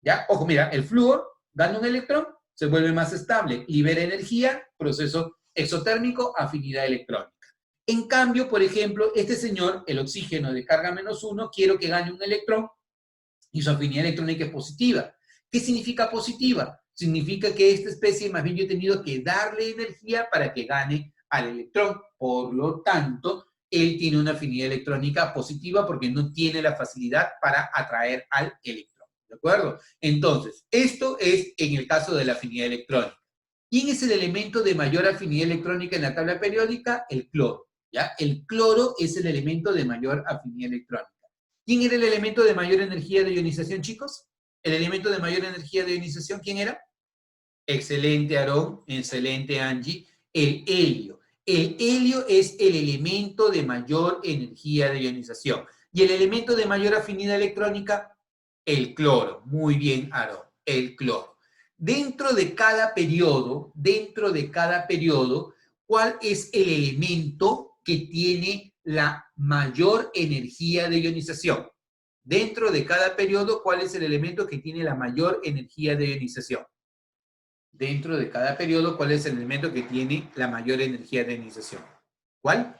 ¿Ya? Ojo, mira, el flúor gana un electrón, se vuelve más estable, libera energía, proceso exotérmico, afinidad electrónica. En cambio, por ejemplo, este señor, el oxígeno de carga -1, quiero que gane un electrón y su afinidad electrónica es positiva. ¿Qué significa positiva? Significa que esta especie, más bien yo he tenido que darle energía para que gane al electrón. Por lo tanto, él tiene una afinidad electrónica positiva porque no tiene la facilidad para atraer al electrón. ¿de acuerdo? Entonces, esto es en el caso de la afinidad electrónica. ¿Quién es el elemento de mayor afinidad electrónica en la tabla periódica? El cloro, ¿ya? El cloro es el elemento de mayor afinidad electrónica. ¿Quién era el elemento de mayor energía de ionización, chicos? ¿El elemento de mayor energía de ionización quién era? Excelente, Aarón. Excelente, Angie. El helio. El helio es el elemento de mayor energía de ionización. ¿Y el elemento de mayor afinidad electrónica? El cloro. Muy bien, Aarón. El cloro. Dentro de cada periodo, ¿cuál es el elemento que tiene la mayor energía de ionización? Dentro de cada periodo, ¿cuál es el elemento que tiene la mayor energía de ionización? Dentro de cada periodo, ¿cuál es el elemento que tiene la mayor energía de ionización? ¿Cuál?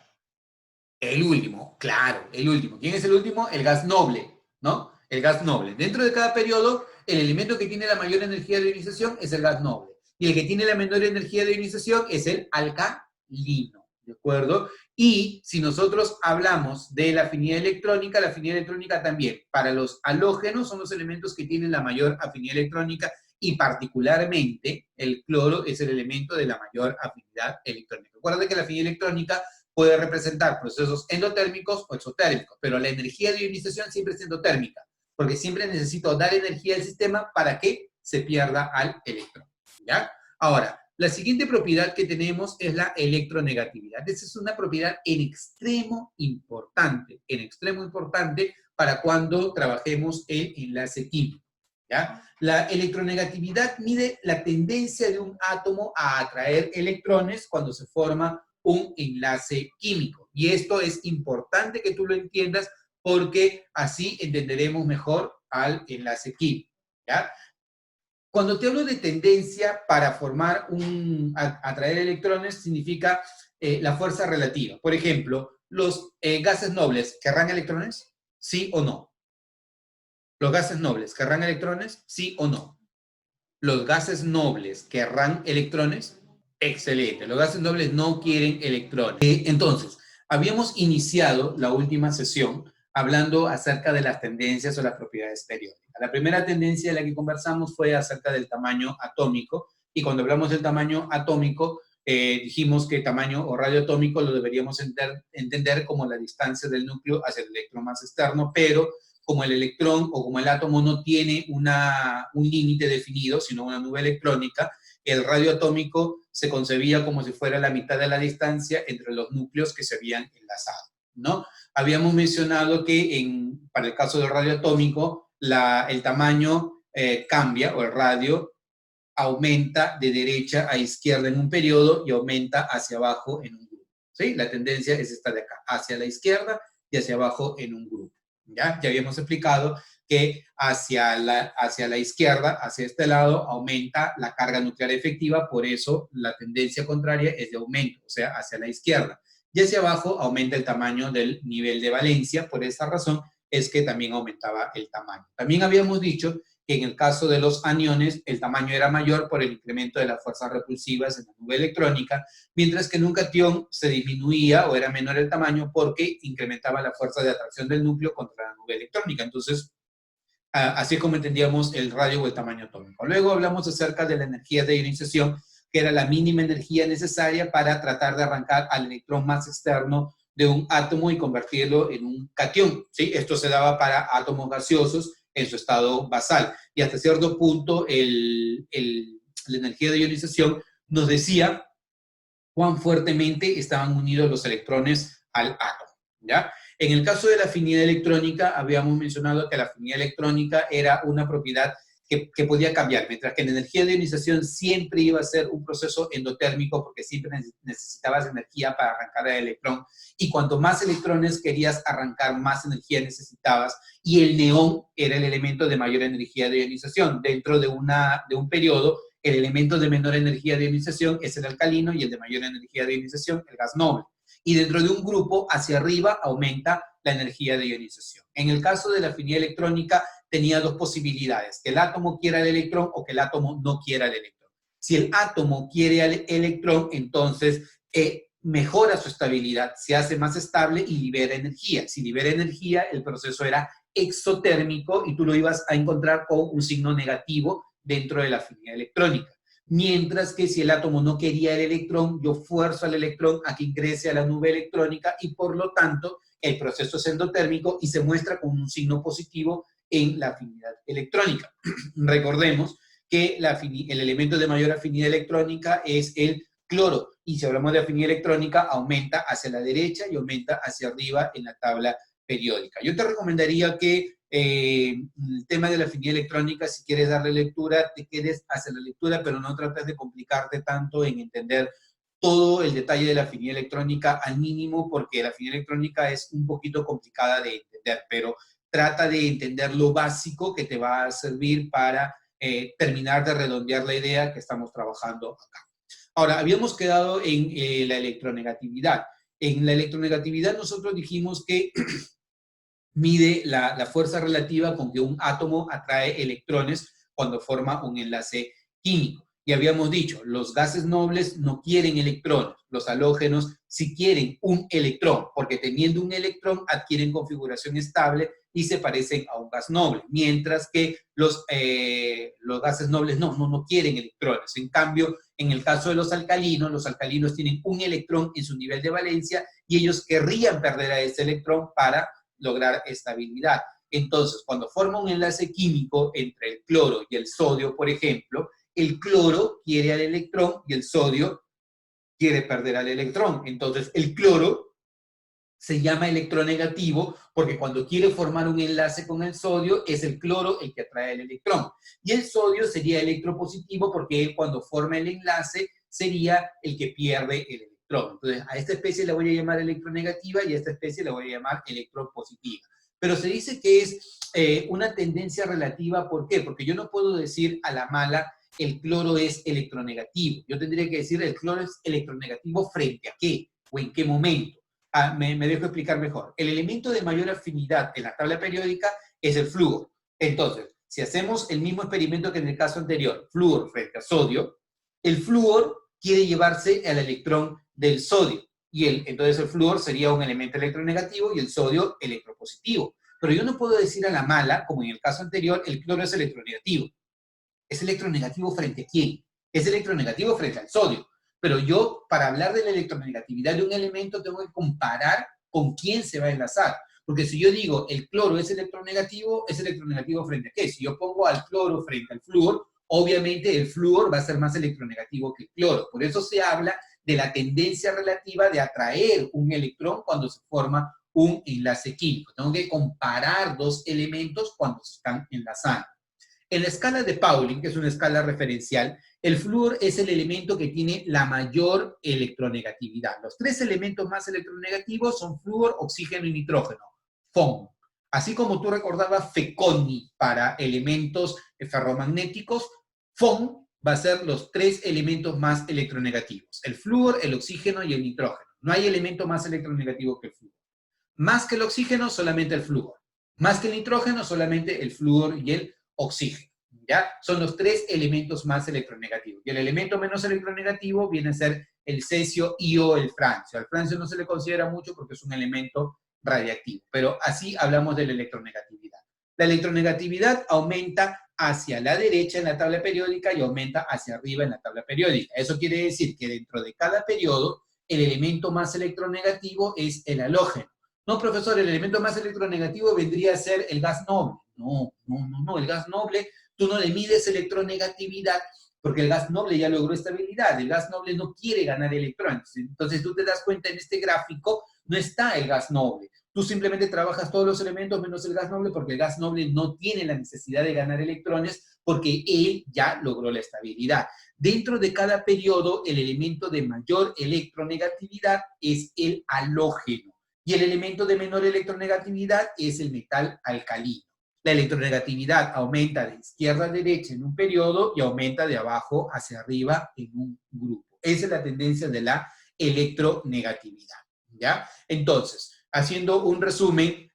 El último, claro, el último. ¿Quién es el último? El gas noble, ¿no? El gas noble. Dentro de cada periodo, el elemento que tiene la mayor energía de ionización es el gas noble. Y el que tiene la menor energía de ionización es el alcalino, ¿de acuerdo? Y si nosotros hablamos de la afinidad electrónica también. Para los halógenos son los elementos que tienen la mayor afinidad electrónica y particularmente el cloro es el elemento de la mayor afinidad electrónica. Recuerda que la afinidad electrónica puede representar procesos endotérmicos o exotérmicos, pero la energía de ionización siempre es endotérmica, porque siempre necesito dar energía al sistema para que se pierda al electrón, ¿ya? Ahora, la siguiente propiedad que tenemos es la electronegatividad. Esa es una propiedad en extremo importante para cuando trabajemos el enlace químico, ¿ya? La electronegatividad mide la tendencia de un átomo a atraer electrones cuando se forma un enlace químico. Y esto es importante que tú lo entiendas porque así entenderemos mejor al enlace químico, ¿ya? Cuando te hablo de tendencia para formar atraer electrones, significa la fuerza relativa. Por ejemplo, los gases nobles, ¿querrán electrones? ¿Sí o no? ¿Los gases nobles querrán electrones? ¿Sí o no? ¿Los gases nobles querrán electrones? Excelente. Los gases nobles no quieren electrones. Entonces, habíamos iniciado la última sesión hablando acerca de las tendencias o las propiedades periódicas. La primera tendencia de la que conversamos fue acerca del tamaño atómico, y cuando hablamos del tamaño atómico, dijimos que tamaño o radio atómico lo deberíamos entender como la distancia del núcleo hacia el electrón más externo, pero como el electrón o como el átomo no tiene un límite definido, sino una nube electrónica, el radio atómico se concebía como si fuera la mitad de la distancia entre los núcleos que se habían enlazado, ¿no? Habíamos mencionado que para el caso del radio atómico, el tamaño cambia, o el radio aumenta de derecha a izquierda en un periodo y aumenta hacia abajo en un grupo, ¿sí? La tendencia es esta de acá, hacia la izquierda y hacia abajo en un grupo, ¿ya? Ya habíamos explicado que hacia la izquierda, hacia este lado, aumenta la carga nuclear efectiva, por eso la tendencia contraria es de aumento, o sea, hacia la izquierda. Y hacia abajo aumenta el tamaño del nivel de valencia, por esa razón es que también aumentaba el tamaño. También habíamos dicho que en el caso de los aniones el tamaño era mayor por el incremento de las fuerzas repulsivas en la nube electrónica, mientras que en un catión se disminuía o era menor el tamaño porque incrementaba la fuerza de atracción del núcleo contra la nube electrónica. Entonces, así es como entendíamos el radio o el tamaño atómico. Luego hablamos acerca de la energía de ionización, que era la mínima energía necesaria para tratar de arrancar al electrón más externo de un átomo y convertirlo en un catión, ¿sí? Esto se daba para átomos gaseosos en su estado basal. Y hasta cierto punto la energía de ionización nos decía cuán fuertemente estaban unidos los electrones al átomo, ¿ya? En el caso de la afinidad electrónica, habíamos mencionado que la afinidad electrónica era una propiedad que podía cambiar, mientras que la energía de ionización siempre iba a ser un proceso endotérmico porque siempre necesitabas energía para arrancar el electrón, y cuanto más electrones querías arrancar, más energía necesitabas, y el neón era el elemento de mayor energía de ionización. Dentro de un periodo, el elemento de menor energía de ionización es el alcalino y el de mayor energía de ionización, el gas noble. Y dentro de un grupo, hacia arriba, aumenta la energía de ionización. En el caso de la afinidad electrónica, tenía dos posibilidades: que el átomo quiera el electrón o que el átomo no quiera el electrón. Si el átomo quiere el electrón, entonces mejora su estabilidad, se hace más estable y libera energía. Si libera energía, el proceso era exotérmico y tú lo ibas a encontrar con un signo negativo dentro de la afinidad electrónica. Mientras que si el átomo no quería el electrón, yo fuerzo al electrón a que ingrese a la nube electrónica y por lo tanto el proceso es endotérmico y se muestra con un signo positivo en la afinidad electrónica. Recordemos que el elemento de mayor afinidad electrónica es el cloro, y si hablamos de afinidad electrónica, aumenta hacia la derecha y aumenta hacia arriba en la tabla periódica. Yo te recomendaría que el tema de la afinidad electrónica, si quieres darle lectura, te quedes hacia la lectura, pero no trates de complicarte tanto en entender todo el detalle de la afinidad electrónica al mínimo, porque la afinidad electrónica es un poquito complicada de entender, pero trata de entender lo básico que te va a servir para terminar de redondear la idea que estamos trabajando acá. Ahora, habíamos quedado en la electronegatividad. En la electronegatividad nosotros dijimos que mide la fuerza relativa con que un átomo atrae electrones cuando forma un enlace químico. Y habíamos dicho, los gases nobles no quieren electrones, los halógenos sí quieren un electrón, porque teniendo un electrón adquieren configuración estable y se parecen a un gas noble, mientras que los gases nobles no quieren electrones. En cambio, en el caso de los alcalinos tienen un electrón en su nivel de valencia y ellos querrían perder a ese electrón para lograr estabilidad. Entonces, cuando forma un enlace químico entre el cloro y el sodio, por ejemplo, el cloro quiere al electrón y el sodio quiere perder al electrón. Entonces, el cloro se llama electronegativo porque cuando quiere formar un enlace con el sodio, es el cloro el que atrae el electrón. Y el sodio sería electropositivo porque él, cuando forma el enlace, sería el que pierde el electrón. Entonces, a esta especie la voy a llamar electronegativa y a esta especie la voy a llamar electropositiva. Pero se dice que es una tendencia relativa. ¿Por qué? Porque yo no puedo decir a la mala el cloro es electronegativo. Yo tendría que decir el cloro es electronegativo frente a qué o en qué momento. Me dejo explicar mejor. El elemento de mayor afinidad en la tabla periódica es el flúor. Entonces, si hacemos el mismo experimento que en el caso anterior, flúor frente a sodio, el flúor quiere llevarse al electrón del sodio. Entonces el flúor sería un elemento electronegativo y el sodio electropositivo. Pero yo no puedo decir a la mala, como en el caso anterior, el cloro es electronegativo. ¿Es electronegativo frente a quién? Es electronegativo frente al sodio. Pero yo, para hablar de la electronegatividad de un elemento, tengo que comparar con quién se va a enlazar. Porque si yo digo el cloro es electronegativo frente a qué. Si yo pongo al cloro frente al flúor, obviamente el flúor va a ser más electronegativo que el cloro. Por eso se habla de la tendencia relativa de atraer un electrón cuando se forma un enlace químico. Tengo que comparar dos elementos cuando se están enlazando. En la escala de Pauling, que es una escala referencial, el flúor es el elemento que tiene la mayor electronegatividad. Los tres elementos más electronegativos son flúor, oxígeno y nitrógeno, FON. Así como tú recordabas FeCONI para elementos ferromagnéticos, FON va a ser los tres elementos más electronegativos: el flúor, el oxígeno y el nitrógeno. No hay elemento más electronegativo que el flúor. Más que el oxígeno, solamente el flúor. Más que el nitrógeno, solamente el flúor y el oxígeno. ¿Ya? Son los tres elementos más electronegativos. Y el elemento menos electronegativo viene a ser el cesio y o el francio. Al francio no se le considera mucho porque es un elemento radiactivo, pero así hablamos de la electronegatividad. La electronegatividad aumenta hacia la derecha en la tabla periódica y aumenta hacia arriba en la tabla periódica. Eso quiere decir que dentro de cada periodo, el elemento más electronegativo es el halógeno. No, profesor, el elemento más electronegativo vendría a ser el gas noble. No, el gas noble, tú no le mides electronegatividad porque el gas noble ya logró estabilidad. El gas noble no quiere ganar electrones. Entonces tú te das cuenta en este gráfico, no está el gas noble. Tú simplemente trabajas todos los elementos menos el gas noble porque el gas noble no tiene la necesidad de ganar electrones porque él ya logró la estabilidad. Dentro de cada periodo, el elemento de mayor electronegatividad es el halógeno y el elemento de menor electronegatividad es el metal alcalino. La electronegatividad aumenta de izquierda a derecha en un periodo y aumenta de abajo hacia arriba en un grupo. Esa es la tendencia de la electronegatividad, ¿ya? Entonces, haciendo un resumen,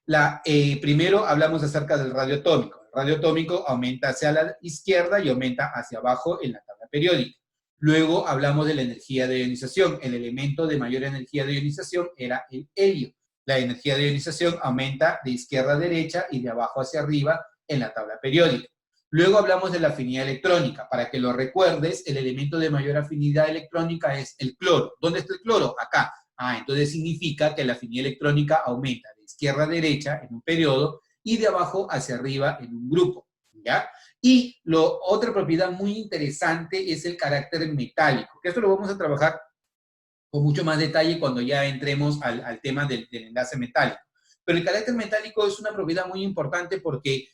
primero hablamos acerca del radio atómico. El radio atómico aumenta hacia la izquierda y aumenta hacia abajo en la tabla periódica. Luego hablamos de la energía de ionización. El elemento de mayor energía de ionización era el helio. La energía de ionización aumenta de izquierda a derecha y de abajo hacia arriba en la tabla periódica. Luego hablamos de la afinidad electrónica. Para que lo recuerdes, el elemento de mayor afinidad electrónica es el cloro. ¿Dónde está el cloro? Acá. Entonces significa que la afinidad electrónica aumenta de izquierda a derecha en un periodo y de abajo hacia arriba en un grupo, ¿ya? Y otra propiedad muy interesante es el carácter metálico, que esto lo vamos a trabajar con mucho más detalle cuando ya entremos al tema del enlace metálico. Pero el carácter metálico es una propiedad muy importante porque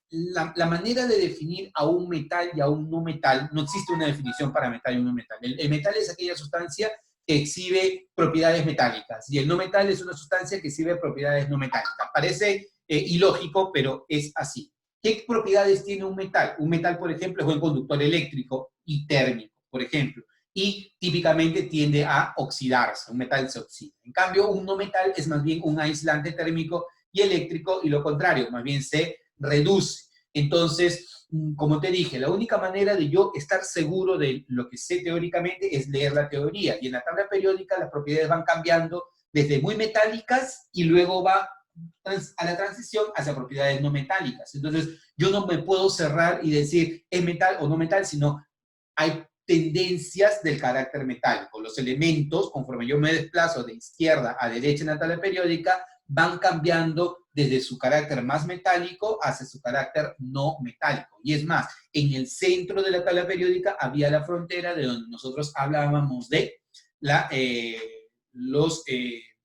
la manera de definir a un metal y a un no metal, no existe una definición para metal y un no metal. El metal es aquella sustancia que exhibe propiedades metálicas y el no metal es una sustancia que exhibe propiedades no metálicas. Parece ilógico, pero es así. ¿Qué propiedades tiene un metal? Un metal, por ejemplo, es buen conductor eléctrico y térmico, por ejemplo, y típicamente tiende a oxidarse, un metal se oxida. En cambio, un no metal es más bien un aislante térmico y eléctrico, y lo contrario, más bien se reduce. Entonces, como te dije, la única manera de yo estar seguro de lo que sé teóricamente es leer la teoría, y en la tabla periódica las propiedades van cambiando desde muy metálicas y luego va a la transición hacia propiedades no metálicas. Entonces, yo no me puedo cerrar y decir es metal o no metal, sino hay tendencias del carácter metálico. Los elementos, conforme yo me desplazo de izquierda a derecha en la tabla periódica, van cambiando desde su carácter más metálico hacia su carácter no metálico. Y es más, en el centro de la tabla periódica había la frontera de donde nosotros hablábamos de los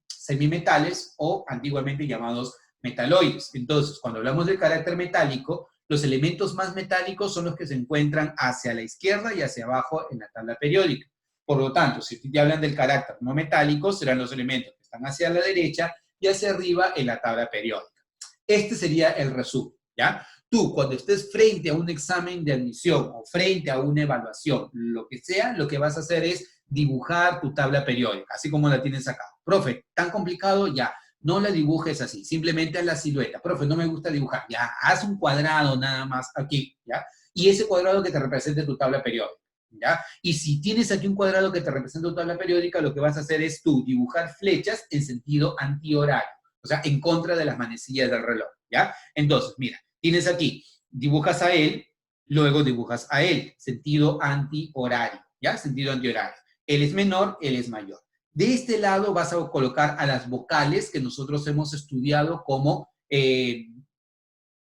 semimetales, o antiguamente llamados metaloides. Entonces, cuando hablamos del carácter metálico, los elementos más metálicos son los que se encuentran hacia la izquierda y hacia abajo en la tabla periódica. Por lo tanto, si te hablan del carácter no metálico, serán los elementos que están hacia la derecha y hacia arriba en la tabla periódica. Este sería el resumen, ¿ya? Tú, cuando estés frente a un examen de admisión o frente a una evaluación, lo que sea, lo que vas a hacer es dibujar tu tabla periódica, así como la tienes acá. Profe, ¿tan complicado? Ya. No la dibujes así, simplemente haz la silueta. Profe, no me gusta dibujar. Ya, haz un cuadrado nada más aquí, ¿ya? Y ese cuadrado que te represente tu tabla periódica, ¿ya? Y si tienes aquí un cuadrado que te representa tu tabla periódica, lo que vas a hacer es tú dibujar flechas en sentido antihorario, o sea, en contra de las manecillas del reloj, ¿ya? Entonces, mira, tienes aquí, dibujas a él, luego dibujas a él, sentido antihorario, ¿ya? Sentido antihorario. Él es menor, él es mayor. De este lado vas a colocar a las vocales que nosotros hemos estudiado como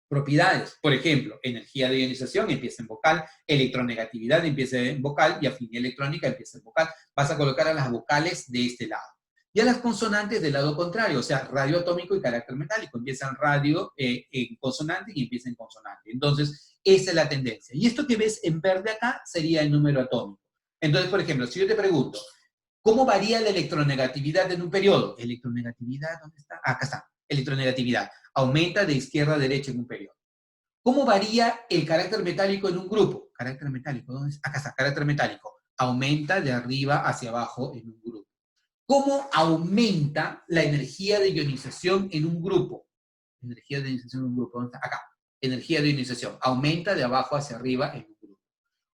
propiedades. Por ejemplo, energía de ionización empieza en vocal, electronegatividad empieza en vocal y afinidad electrónica empieza en vocal. Vas a colocar a las vocales de este lado. Y a las consonantes del lado contrario, o sea, radio atómico y carácter metálico. Empieza en radio en consonante y empieza en consonante. Entonces, esa es la tendencia. Y esto que ves en verde acá sería el número atómico. Entonces, por ejemplo, si yo te pregunto, ¿cómo varía la electronegatividad en un periodo? ¿Electronegatividad dónde está? Acá está, electronegatividad. Aumenta de izquierda a derecha en un periodo. ¿Cómo varía el carácter metálico en un grupo? Carácter metálico, ¿dónde está? Acá está, carácter metálico. Aumenta de arriba hacia abajo en un grupo. ¿Cómo aumenta la energía de ionización en un grupo? Energía de ionización en un grupo, ¿dónde está? Acá. Energía de ionización. Aumenta de abajo hacia arriba en un grupo.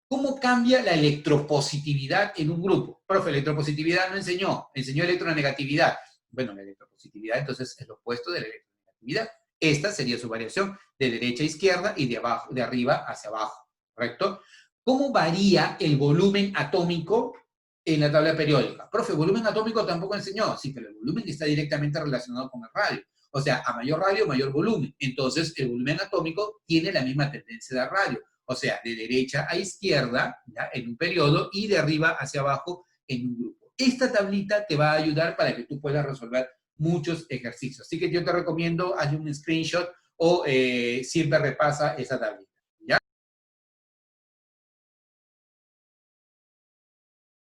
¿Cómo cambia la electropositividad en un grupo? Profe, electropositividad no enseñó electronegatividad. Bueno, la electropositividad entonces es lo opuesto de la electronegatividad. Esta sería su variación de derecha a izquierda y de arriba hacia abajo, ¿correcto? ¿Cómo varía el volumen atómico en la tabla periódica? Profe, volumen atómico tampoco enseñó. Sí, pero el volumen está directamente relacionado con el radio. O sea, a mayor radio, mayor volumen. Entonces, el volumen atómico tiene la misma tendencia de radio. O sea, de derecha a izquierda, ¿ya? En un periodo, y de arriba hacia abajo en un grupo. Esta tablita te va a ayudar para que tú puedas resolver muchos ejercicios. Así que yo te recomiendo, haz un screenshot o siempre repasa esa tablita.